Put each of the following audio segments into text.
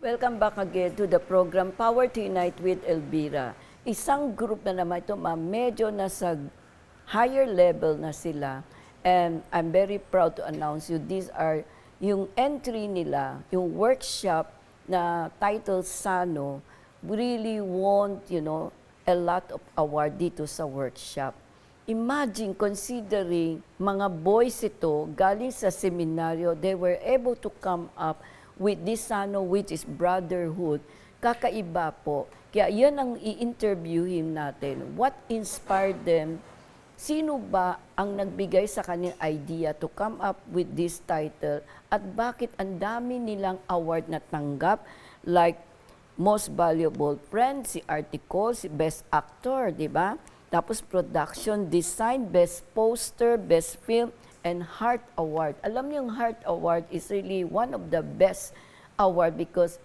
Welcome back again to the program Power to Unite with Elvira. Isang group na naman ito, medyo nasa higher level na sila. And I'm very proud to announce you, these are yung entry nila, yung workshop na title Sano, really won, a lot of award dito sa workshop. Imagine, considering mga boys ito, galing sa seminaryo, they were able to come up with this Sano, which is brotherhood. Kakaiba po. Kaya yan ang i-interviewin natin. What inspired them? Sino ba ang nagbigay sa kanilang idea to come up with this title? At bakit ang dami nilang award na tanggap? Like Most Valuable Friend, si Articol, si Best Actor, di ba? Tapos Production Design, Best Poster, Best Film, and Heart Award. Alam niyo, yung Heart Award is really one of the best award because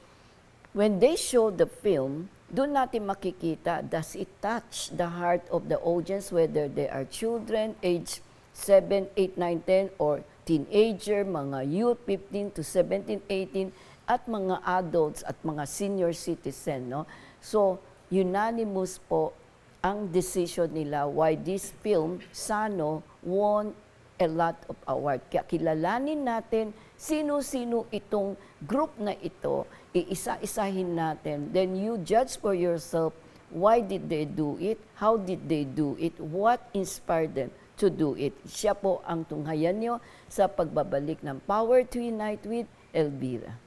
when they show the film, doon natin makikita, does it touch the heart of the audience, whether they are children, age 7, 8, 9, 10, or teenager, mga youth, 15 to 17, 18, at mga adults at mga senior citizen. No? So, unanimous po ang decision nila why this film, Sano, won a lot of award. Kaya kilalanin natin sino-sino itong group na ito, iisa-isahin natin. Then you judge for yourself, why did they do it? How did they do it? What inspired them to do it? Siya po ang tunghayan nyo sa pagbabalik ng Power to Unite with Elvira.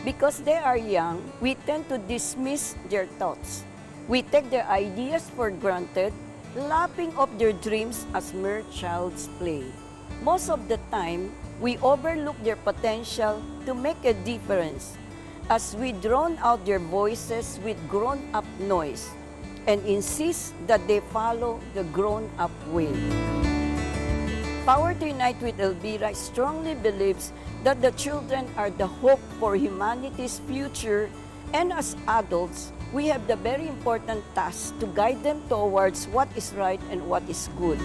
Because they are young, we tend to dismiss their thoughts. We take their ideas for granted, lapping off their dreams as mere child's play. Most of the time, we overlook their potential to make a difference as we drown out their voices with grown-up noise and insist that they follow the grown-up way. Power to Unite with Elvira strongly believes that the children are the hope for humanity's future, and as adults, we have the very important task to guide them towards what is right and what is good.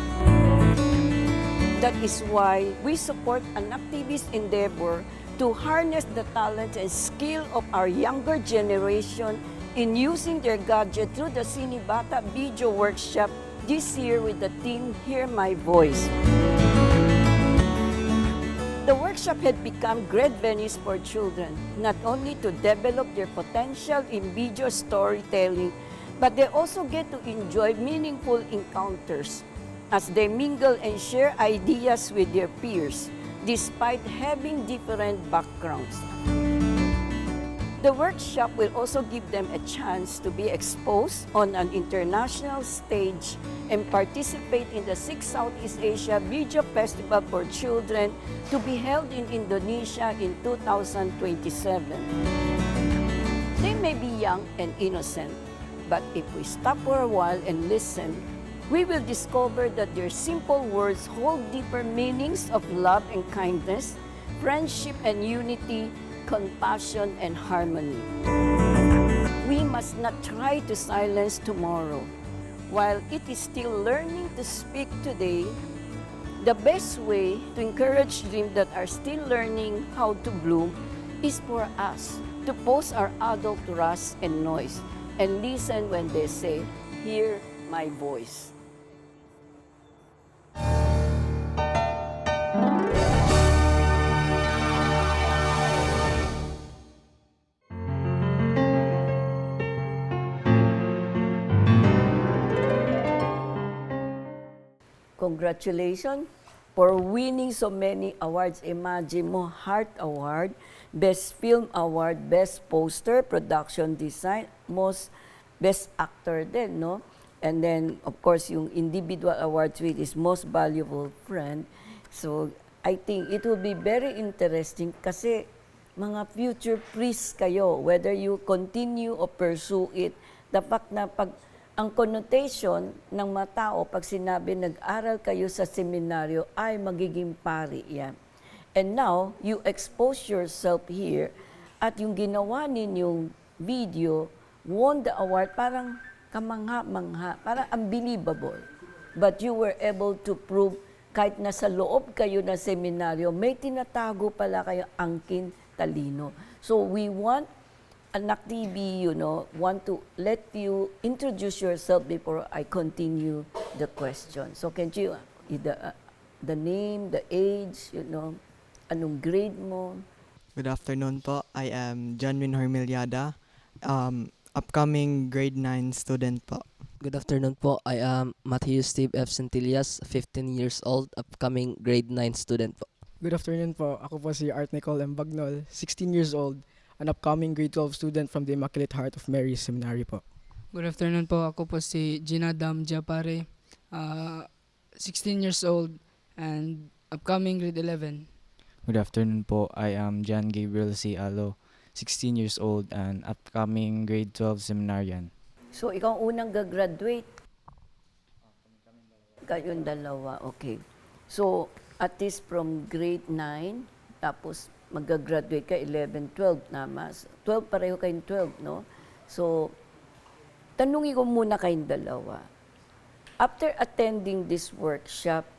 That is why we support an activist endeavor to harness the talent and skill of our younger generation in using their gadget through the Cinebata Video Workshop this year with the theme Hear My Voice. The workshop had become great venues for children, not only to develop their potential in video storytelling, but they also get to enjoy meaningful encounters as they mingle and share ideas with their peers, despite having different backgrounds. The workshop will also give them a chance to be exposed on an international stage and participate in the 6th Southeast Asia Video Festival for Children to be held in Indonesia in 2027. They may be young and innocent, but if we stop for a while and listen, we will discover that their simple words hold deeper meanings of love and kindness, friendship and unity, compassion and harmony. We must not try to silence tomorrow. While it is still learning to speak today, the best way to encourage dreams that are still learning how to bloom is for us to pause our adult rush and noise and listen when they say, "Hear my voice." Congratulations for winning so many awards. Imagine mo, Heart Award, Best Film Award, Best Poster, Production Design, Best Actor din, no? And then, of course, yung individual awards which is Most Valuable Friend. So, I think it will be very interesting kasi mga future priests kayo, whether you continue or pursue it, the fact na ang connotation ng mga tao pag sinabi nag-aral kayo sa seminaryo ay magiging pari yan. And now, you expose yourself here at yung ginawa ninyong video won the award, parang kamangha-mangha, parang unbelievable. But you were able to prove kahit nasa loob kayo ng seminaryo, may tinatago pala kayo angkin talino. So we want, Anak TV, want to let you introduce yourself before I continue the question. So can you, the name, the age, anong grade mo? Good afternoon po. I am Janwin Hormiliada, upcoming grade 9 student po. Good afternoon po. I am Matthew Steve F. Centillas, 15 years old, upcoming grade 9 student po. Good afternoon po. Ako po si Art Nicole M. Bagnol, 16 years old, an upcoming grade 12 student from the Immaculate Heart of Mary Seminary po. Good afternoon po. Ako po si Gina Dam Japare, 16 years old and upcoming grade 11. Good afternoon po. I am John Gabriel C. Alo, 16 years old and upcoming grade 12 seminarian. So ikaw ang unang gagraduate? Kayong dalawa, okay. So at least from grade 9, tapos magagraduate ka 11, 12 naman. 12, pareho kayong 12, no? So, tanungin ko muna kayong dalawa. After attending this workshop,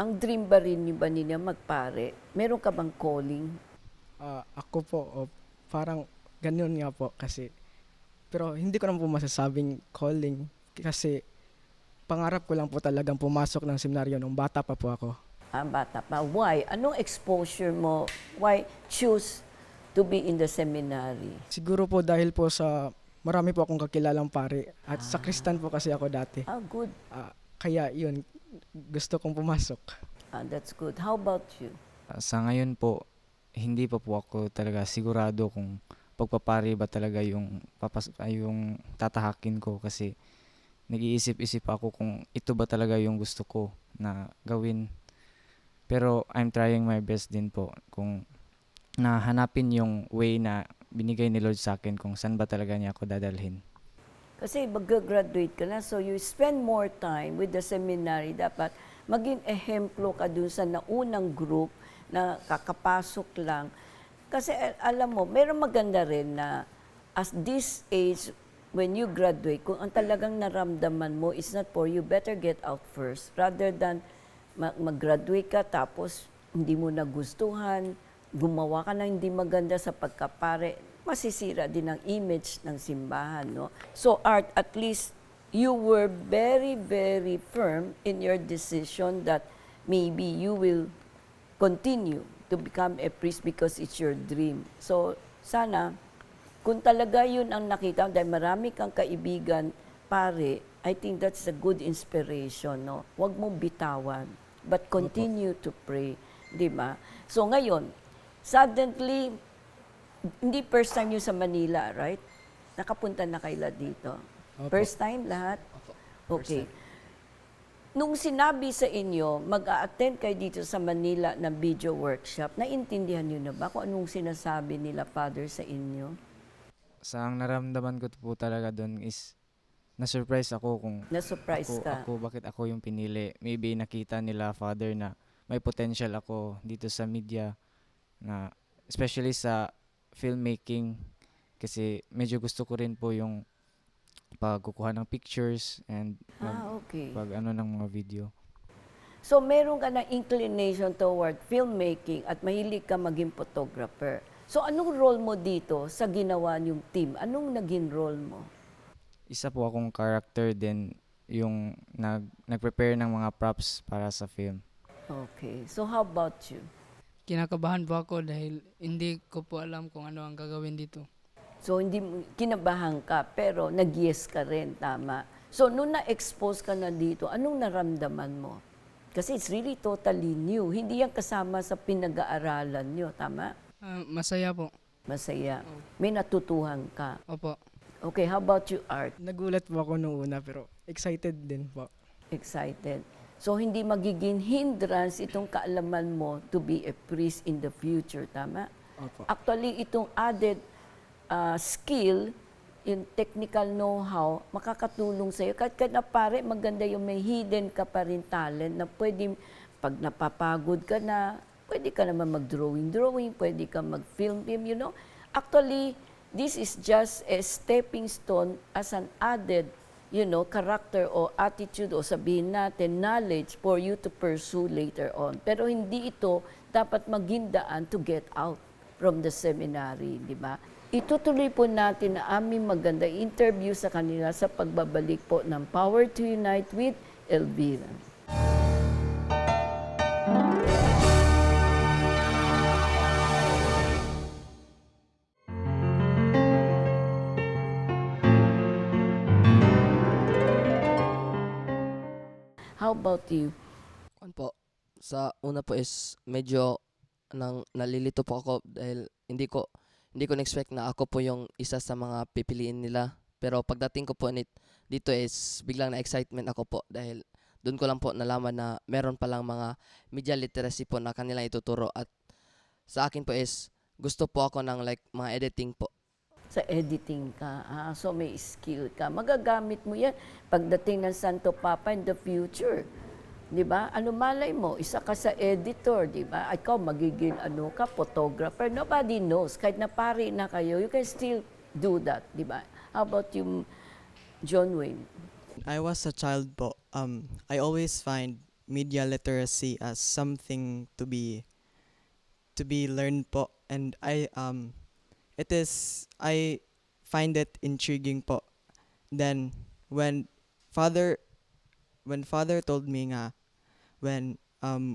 ang dream ba rin ba ninyo magpare? Meron ka bang calling? Ako po, parang ganyan nga po kasi. Pero hindi ko naman po masasabing calling kasi pangarap ko lang po talagang pumasok ng seminaryo nung bata pa po ako. Bata pa. Why? Anong exposure mo? Why choose to be in the seminary? Siguro po dahil po sa marami po akong kakilalang pare at sa Kristan po kasi ako dati. Good. Kaya yun, gusto kong pumasok. That's good. How about you? Sa ngayon po, hindi pa po ako talaga sigurado kung pagpapari ba talaga yung tatahakin ko kasi nag-iisip-isip ako kung ito ba talaga yung gusto ko na gawin. Pero I'm trying my best din po kung nahanapin yung way na binigay ni Lord sa akin kung saan ba talaga niya ako dadalhin. Kasi mag-graduate ka na, so you spend more time with the seminary. Dapat maging ehemplo ka dun sa naunang group na kakapasok lang. Kasi alam mo, meron maganda rin na as this age, when you graduate, kung ang talagang naramdaman mo is not for you, better get out first. Rather than mag-graduate ka tapos hindi mo nagustuhan, gumawa ka na hindi maganda sa pagkapare, masisira din ang image ng simbahan, no? So Art, at least you were very, very firm in your decision that maybe you will continue to become a priest because it's your dream. So sana, kung talaga yun ang nakita, dahil marami kang kaibigan, pare, I think that's a good inspiration, no? Huwag mong bitawan, but continue to pray, di ba? So ngayon, suddenly, hindi first time yun sa Manila, right? Nakapunta na kayo dito. Opo. First time lahat? Okay. Nung sinabi sa inyo, mag-a-attend kayo dito sa Manila ng video workshop, naintindihan niyo na ba kung anong sinasabi nila, Father, sa inyo? Sa ang naramdaman ko po talaga doon is na-surprise ako kung Na-surprise ka? bakit ako yung pinili. Maybe nakita nila, Father, na may potential ako dito sa media, na especially sa filmmaking, kasi medyo gusto ko rin po yung pagkukuha ng pictures and Okay. pag ano ng mga video. So meron ka ng inclination toward filmmaking at mahilig ka maging photographer. So anong role mo dito sa ginawa niyong team? Anong naging role mo? Isa po akong character din yung nag-prepare ng mga props para sa film. Okay. So how about you? Kinakabahan po ako dahil hindi ko po alam kung ano ang gagawin dito. So hindi kinabahan ka pero nag-yes ka rin, tama. So nung na-expose ka na dito, anong naramdaman mo? Kasi it's really totally new. Hindi yan kasama sa pinag-aaralan nyo, tama? Masaya po. Masaya. May natutuhan ka. Opo. Okay, how about you, Art? Nagulat po ako nung una pero excited din po. Excited. So hindi magiging hindrance itong kaalaman mo to be a priest in the future, tama? Opo. Actually, itong added skill, yung technical know-how, makakatulong sa'yo. Kahit na pare, maganda yung may hidden ka pa rin talent na pwede, pag napapagod ka na, pwede ka naman mag-drawing, pwede ka mag-film, you know. Actually, this is just a stepping stone as an added, character o attitude o sabihin natin, knowledge for you to pursue later on. Pero hindi ito dapat maging daan to get out from the seminary, di ba? Itutuloy po natin na aming maganda interview sa kanila sa pagbabalik po ng Power to Unite with Elvira. How about you? Ano po, sa una po is medyo nalilito po ako dahil hindi ko na-expect na ako po yung isa sa mga pipiliin nila. Pero pagdating ko po dito is biglang na-excitement ako po dahil doon ko lang po nalaman na meron palang mga media literacy po na kanilang ituturo, at sa akin po is gusto po ako ng like mga editing po. Sa editing ka, so may skill ka. Magagamit mo yan pagdating ng Santo Papa in the future. Di ba? Ano malay mo, isa ka sa editor, di ba? Ikaw magiging photographer. Nobody knows. Kahit na pari na kayo, you can still do that, di ba? How about you, John Wayne? I was a child po. I always find media literacy as something to be learned po, and I find it intriguing po. Then when father told me nga when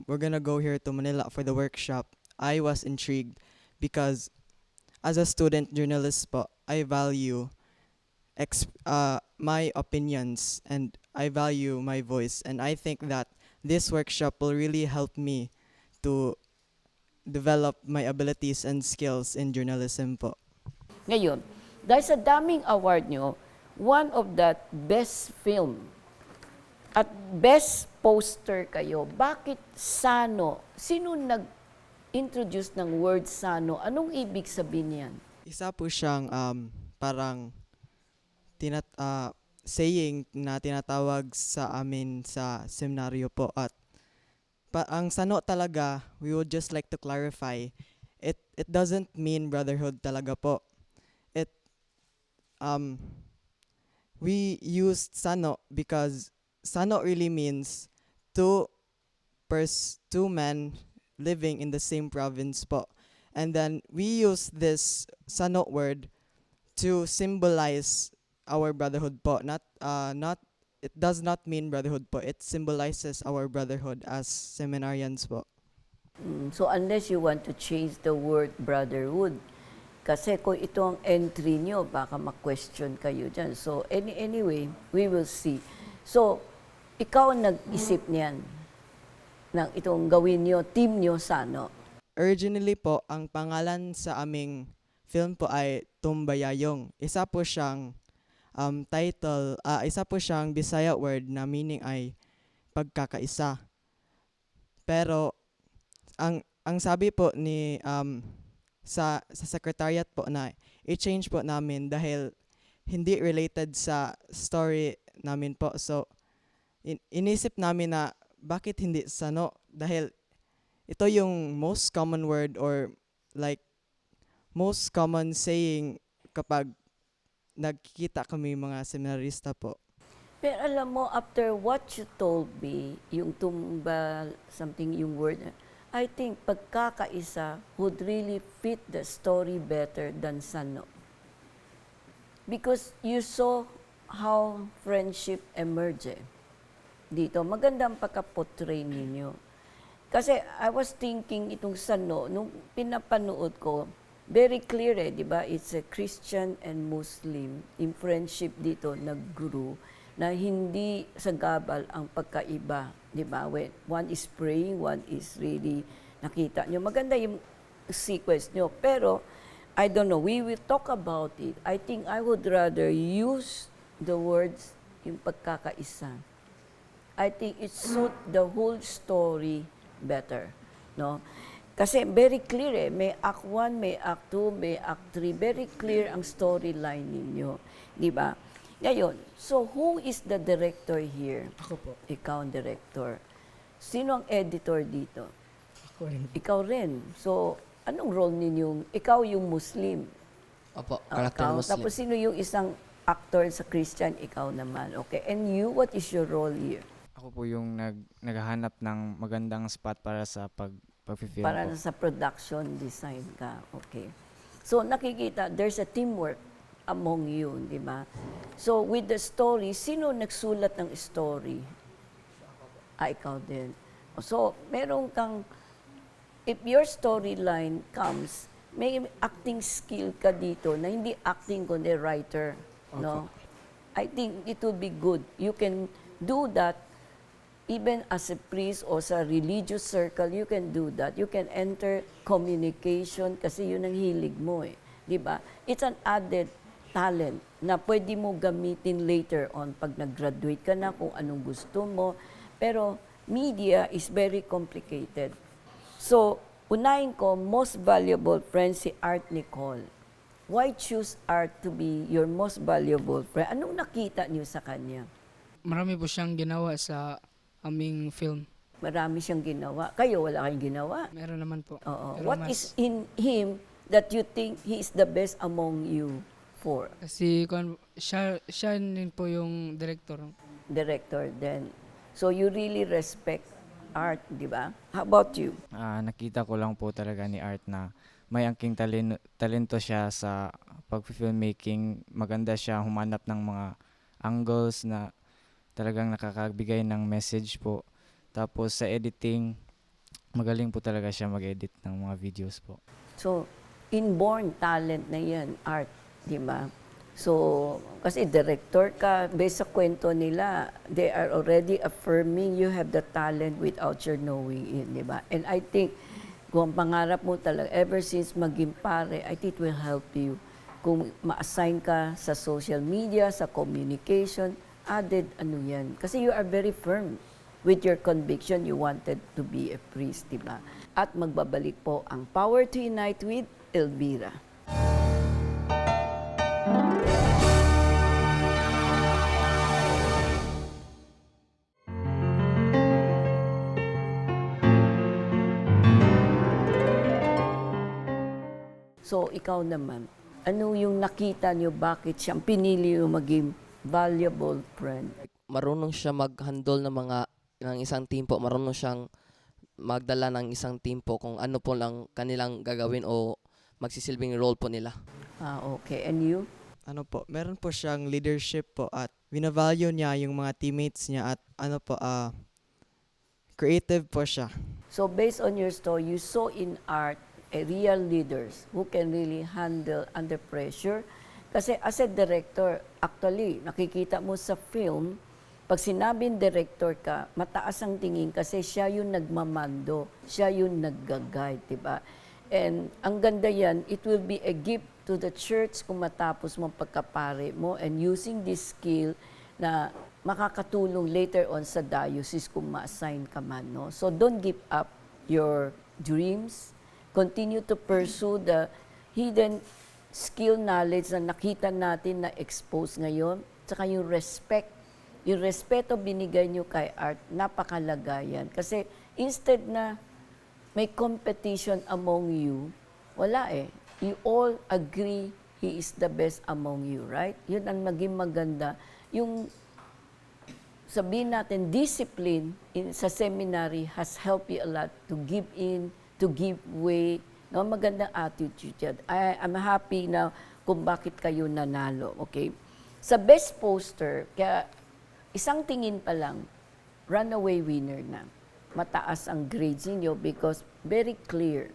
we're gonna go here to Manila for the workshop, I was intrigued because as a student journalist po, I value my opinions and I value my voice, and I think that this workshop will really help me to develop my abilities and skills in journalism po. Ngayon, dahil sa daming award nyo, one of that best film at best poster kayo, bakit Sano? Sino nag-introduce ng word Sano? Anong ibig sabihin yan? Isa po siyang parang saying na tinatawag sa amin sa seminaryo po, at ang Sano talaga, we would just like to clarify, it doesn't mean brotherhood talaga po. We used Sano because Sano really means two men living in the same province po. And then we use this Sano word to symbolize our brotherhood po. It does not mean brotherhood po. It symbolizes our brotherhood as seminarians po. So unless you want to change the word brotherhood, kasi kung ito ang entry nyo, baka ma-question kayo dyan. So anyway, we will see. So, ikaw ang nag-isip niyan ng itong gawin nyo, team nyo Sano. Originally po, ang pangalan sa aming film po ay Tumbayayong. Isa po siyang isa po siyang Bisaya word na meaning ay pagkakaisa. Pero ang sabi po ni sa secretariat po na i-change po namin dahil hindi related sa story namin po. So inisip namin na bakit hindi Sano, dahil ito yung most common word or like most common saying kapag nagkikita kami mga seminarista po. Pero alam mo, after what you told me, yung tumba, something, yung word, I think pagkakaisa would really fit the story better than Sano. Because you saw how friendship emerge dito. Magandang pagka-portray ninyo. Kasi I was thinking itong Sano, nung pinapanood ko, very clear di ba? It's a Christian and Muslim in friendship dito nag-grow na hindi sagabal ang pagkaiba, di ba? When one is praying, one is really nakita nyo. Maganda yung sequence nyo. Pero, I don't know, we will talk about it. I think I would rather use the words yung pagkakaisa. I think it suit the whole story better, no? Kasi very clear may Act 1, may Act 2, may Act 3. Very clear ang storyline ninyo, di ba? Ngayon, so who is the director here? Ako po. Ikaw ang director. Sino ang editor dito? Ako rin. Ikaw rin. So, anong role ninyong, ikaw yung Muslim? Opo, ang karakter account. Muslim. Tapos sino yung isang actor sa Christian, ikaw naman. Okay, and you, what is your role here? Ako po yung naghahanap ng magandang spot para sa pag-film Para po. na sa production design ka. Okay. So nakikita, there's a teamwork among you, di ba? So with the story, sino nagsulat ng story? Ikaw din. So meron kang, if your storyline comes, may acting skill ka dito na hindi acting kundi writer, no? I think it will be good. You can do that even as a priest or sa religious circle, you can do that. You can enter communication kasi yun ang hilig mo eh. Di ba? It's an added talent na pwede mo gamitin later on pag nag-graduate ka na kung anong gusto mo. Pero media is very complicated. So, unahin ko, most valuable friend si Art Nicole. Why choose Art to be your most valuable friend? Anong nakita niyo sa kanya? Marami po siyang ginawa sa aming film. Marami siyang ginawa. Kayo, wala kayong ginawa. Meron naman po. Oo. Pero What is in him that you think he is the best among you for? Kasi siya din po yung director. Director then. So you really respect Art, di ba? How about you? Nakita ko lang po talaga ni Art na may angking talento siya sa pag-filmmaking. Maganda siya humanap ng mga angles na talagang nakakabigay ng message po. Tapos sa editing, magaling po talaga siya mag-edit ng mga videos po. So, inborn talent na yan, Art, di ba? So, kasi director ka, based sa kwento nila, they are already affirming you have the talent without your knowing it, di ba? And I think, kung ang pangarap mo talaga, ever since maging pare, I think it will help you. Kung ma-assign ka sa social media, sa communication, added ano yan. Kasi you are very firm with your conviction you wanted to be a priest, di ba? At magbabalik po ang Power to Unite with Elvira. So, ikaw naman, ano yung nakita niyo, bakit siyang pinili yung maging valuable friend? Marunong siya mag-handle ng isang team po. Marunong siyang magdala ng isang team po kung ano po lang kanilang gagawin o magsisilbing role po nila. Okay. And you? Ano po, meron po siyang leadership po at binavalue niya yung mga teammates niya at ano po, creative po siya. So, based on your story, you saw in Art a real leaders who can really handle under pressure. Kasi as a director, actually, nakikita mo sa film, pag sinabing director ka, mataas ang tingin kasi siya yung nagmamando, siya yung nag-guide, diba? And ang ganda yan, it will be a gift to the church kung matapos mo pagkapare mo and using this skill na makakatulong later on sa diocese kung ma-assign ka man, no? So don't give up your dreams. Continue to pursue the hidden skill knowledge na nakita natin na expose ngayon. Tsaka yung respect. Yung respeto binigay nyo kay Art, napakalaga yan. Kasi instead na may competition among you, wala eh. You all agree he is the best among you, right? Yun ang maging maganda. Yung sabihin natin, discipline sa seminary has helped you a lot to give in, to give way. No, magandang attitude yan. I'm happy na kung bakit kayo nanalo, okay? Sa best poster, kaya isang tingin pa lang, runaway winner na. Mataas ang grades niyo because very clear.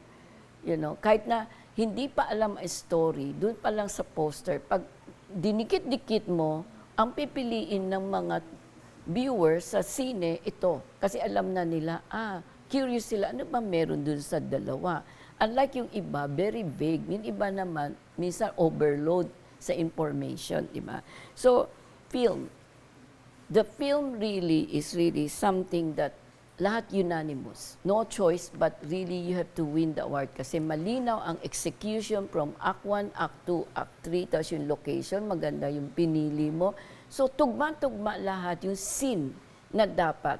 You know, kahit na hindi pa alam ang story, doon pa lang sa poster, pag dinikit-dikit mo, ang pipiliin ng mga viewers sa sine, ito. Kasi alam na nila, curious sila, ano ba meron dun sa dalawa? Unlike yung iba, very vague. Yung iba naman, minsan overload sa information, di ba? So, film. The film really is really something that lahat unanimous. No choice, but really you have to win the award kasi malinaw ang execution from Act 1, Act 2, Act 3, tapos yung location, maganda yung pinili mo. So, tugma-tugma lahat yung scene na dapat.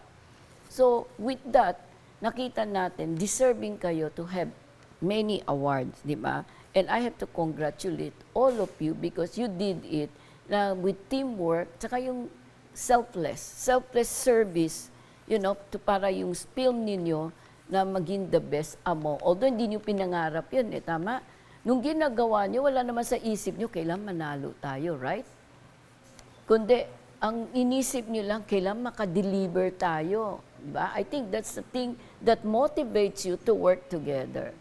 So, with that, nakita natin, deserving kayo to have many awards, di ba? And I have to congratulate all of you because you did it na with teamwork, tsaka yung selfless service, para yung film ninyo na maging the best amo. Although hindi nyo pinangarap yun, tama? Nung ginagawa nyo, wala naman sa isip nyo, kailan manalo tayo, right? Kundi, ang inisip nyo lang, kailan makadeliver tayo. Diba? I think that's the thing that motivates you to work together.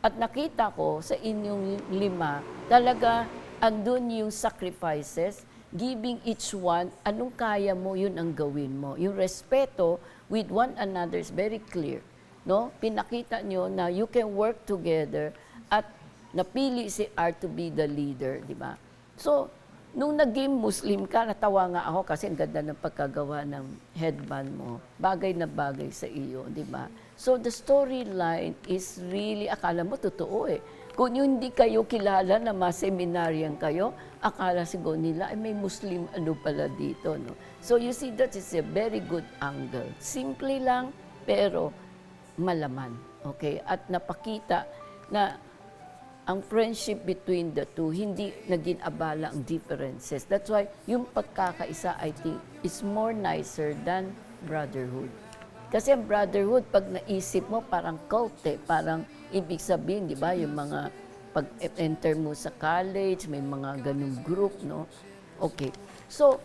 At nakita ko sa inyong 5, talaga andun yung sacrifices, giving each one, anong kaya mo, yun ang gawin mo. Yung respeto with one another is very clear. No? Pinakita nyo na you can work together at napili si R to be the leader, di ba? So, nung naging Muslim ka, natawa nga ako kasi ang ganda ng pagkagawa ng headband mo. Bagay na bagay sa iyo, di ba? So, the storyline is really, akala mo totoo eh. Kung yung hindi kayo kilala na seminaryan kayo, akala siguro nila, ay may Muslim ano pala dito, no? So, you see, that is a very good angle. Simple lang, pero malaman, okay? At napakita na ang friendship between the two, hindi naging abala ang differences. That's why yung pagkakaisa, I think, is more nicer than brotherhood. Kasi ang brotherhood, pag naisip mo, parang cult eh. Parang ibig sabihin, di ba, yung mga pag-enter mo sa college, may mga ganung group, no? Okay. So,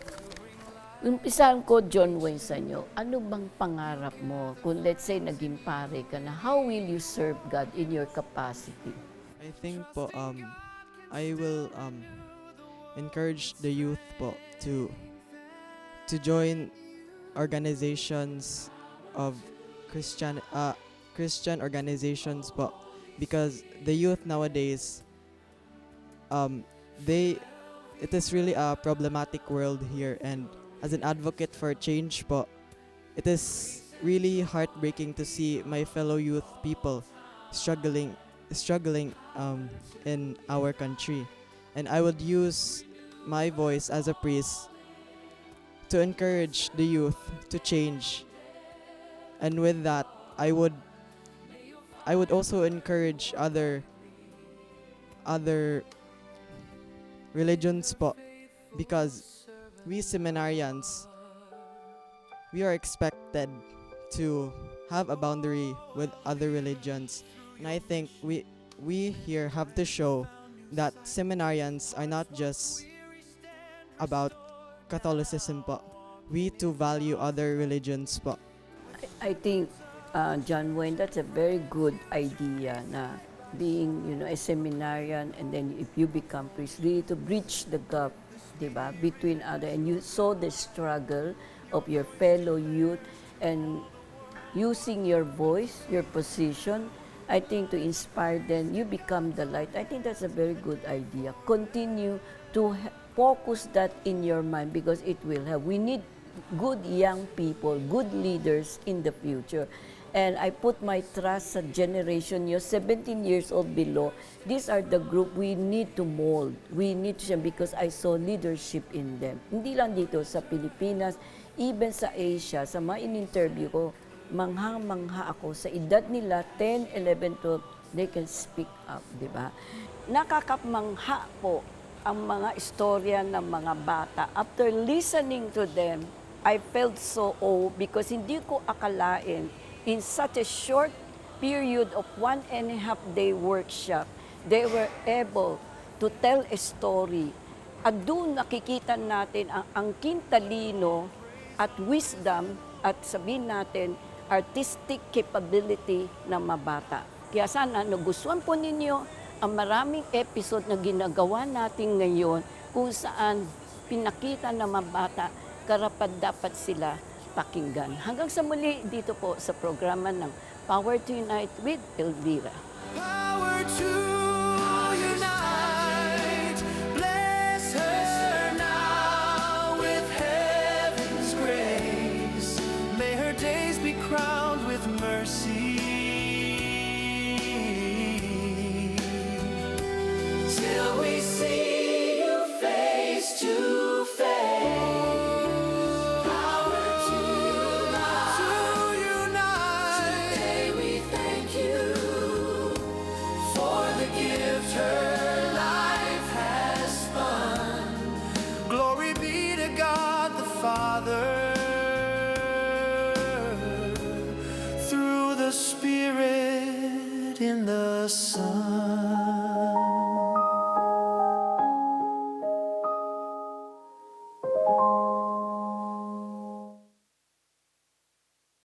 umpisahan ko, John Wayne, sa inyo, ano bang pangarap mo kung let's say naging pare ka na, how will you serve God in your capacity? I think po I will encourage the youth po to join organizations of Christian organizations po, because the youth nowadays it is really a problematic world here, and as an advocate for change po, it is really heartbreaking to see my fellow youth people struggling in our country. And I would use my voice as a priest to encourage the youth to change. And with that, I would also encourage other religions po, because we seminarians, we are expected to have a boundary with other religions. And I think we here have to show that seminarians are not just about Catholicism po. We too value other religions po. I think, John Wayne, that's a very good idea na being, a seminarian, and then if you become priest, really to bridge the gap, diba, between other, and you saw the struggle of your fellow youth, and using your voice, your position, I think to inspire them, you become the light. I think that's a very good idea. Continue to focus that in your mind, because it will help. We need good young people, good leaders in the future. And I put my trust sa generation nyo, 17 years old below. These are the group we need to mold. We need to, because I saw leadership in them. Hindi lang dito sa Pilipinas, even sa Asia, sa mga in-interview ko, mangha ako sa edad nila, 10, 11, 12, they can speak up, di ba? Nakakapmangha po ang mga istorya ng mga bata. After listening to them, I felt so because hindi ko akalain in such a short period of 1.5 day workshop, they were able to tell a story. At doon nakikita natin ang kintalino at wisdom at sabihin natin, artistic capability ng mabata. Kaya sana nagustuhan po ninyo ang maraming episode na ginagawa natin ngayon kung saan pinakita ng mabata karapat-dapat sila pakinggan. Hanggang sa muli dito po sa programa ng Power to Unite with Elvira. Power to unite, bless her now with heaven's grace. May her days be crowned with mercy, till we see you face to face. Power to unite. Today we thank you for this. Father, through the Spirit in the Son.